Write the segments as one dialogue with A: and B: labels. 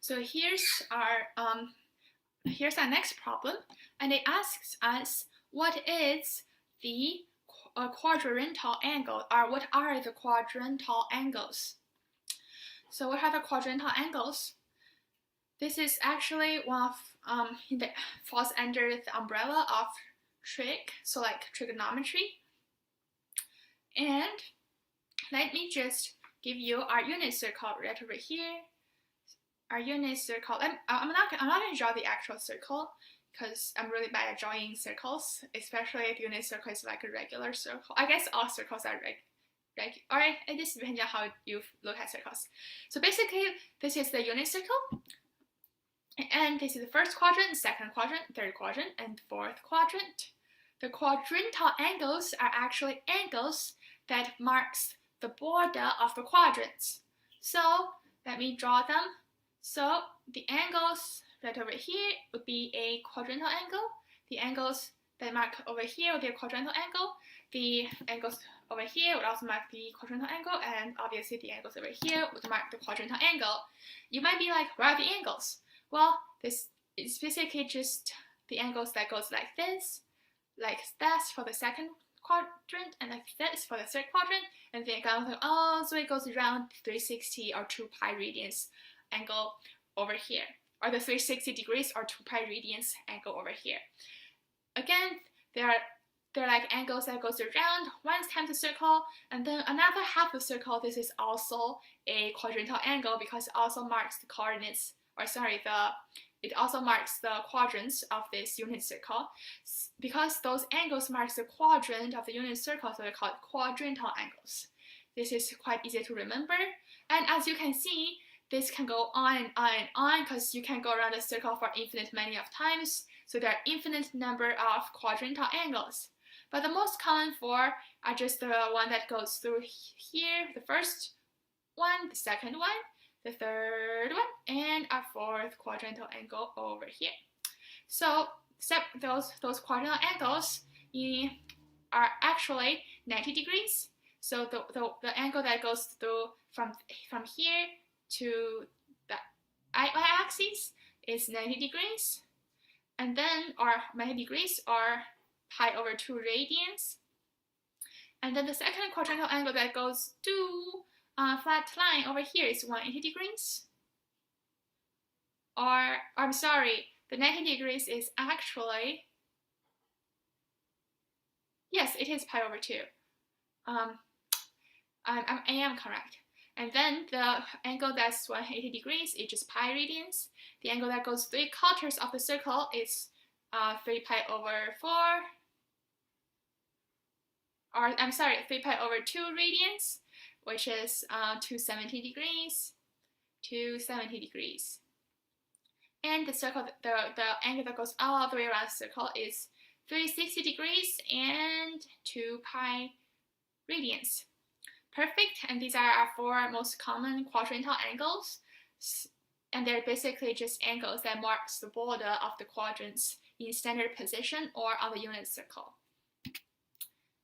A: So here's our next problem, and it asks us what is the quadrantal angle, or what are the quadrantal angles? So what are the quadrantal angles? This is actually one of that falls under the umbrella of trig, so like trigonometry. And let me just give you our unit circle right over here. Our unit circle. I'm not going to draw the actual circle because I'm really bad at drawing circles, especially if unit circle is like a regular circle. I guess all circles are regular. Alright, it just depends on how you look at circles. So basically, this is the unit circle. And this is the first quadrant, second quadrant, third quadrant, and fourth quadrant. The quadrantal angles are actually angles that marks the border of the quadrants. So let me draw them. So the angles right over here would be a quadrantal angle. The angles that mark over here would be a quadrantal angle. The angles over here would also mark the quadrantal angle, and obviously the angles over here would mark the quadrantal angle. You might be like, what are the angles? Well, this is basically just the angles that goes like this, like that's for the second quadrant, and like this for the third quadrant, and then so it goes around 360 or 2 pi radians angle over here, or the 360 degrees or 2 pi radians angle over here. Again, they're like angles that goes around one times the circle, and then another half of the circle. This is also a quadrantal angle because it also marks the coordinates, or sorry, it also marks the quadrants of this unit circle. Because those angles marks the quadrant of the unit circle, so they're called quadrantal angles. This is quite easy to remember, and as you can see, this can go on and on and on because you can go around the circle for infinite many of times. So there are infinite number of quadrantal angles. But the most common four are just the one that goes through here, the first one, the second one, the third one, and our fourth quadrantal angle over here. So those quadrantal angles are actually 90 degrees. So the angle that goes through from here to the y-axis is 90 degrees, and then our 90 degrees are pi over 2 radians, and then the second quadrantal angle that goes to flat line over here is 180 degrees, or I'm sorry, the 90 degrees is actually, yes, it is pi over 2. I am correct. And then the angle that's 180 degrees is just pi radians. The angle that goes 3/4 of the circle is 3 pi over 4. Or I'm sorry, 3 pi over 2 radians, which is 270 degrees. 270 degrees. And the circle, the angle that goes all the way around the circle is 360 degrees and 2 pi radians. Perfect, and these are our 4 most common quadrantal angles, and they're basically just angles that marks the border of the quadrants in standard position or on the unit circle.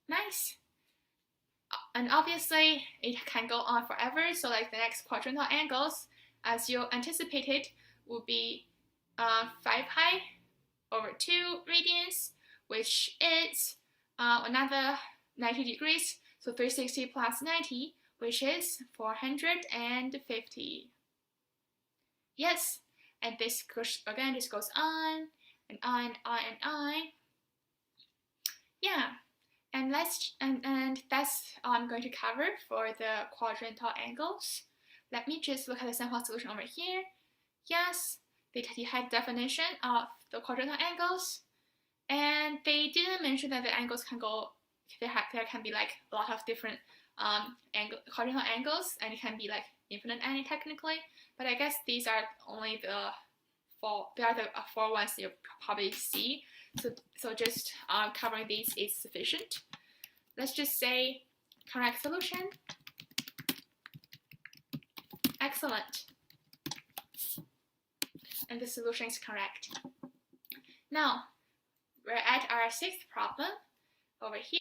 A: Nice. And obviously it can go on forever, so like the next quadrantal angles, as you anticipated, will be 5 pi over 2 radians, which is another 90 degrees. So 360 plus 90, which is 450. Yes, and this goes, again, this goes on and on and on and on. Yeah, and that's all I'm going to cover for the quadrantal angles. Let me just look at the sample solution over here. Yes, they had definition of the quadrantal angles, and they didn't mention that the angles can go. There can be like a lot of different quadrantal angles, and it can be like infinite any technically. But I guess these are only the 4. They are the 4 ones you'll probably see. So just covering these is sufficient. Let's just say correct solution. Excellent. And the solution is correct. Now we're at our 6th problem over here.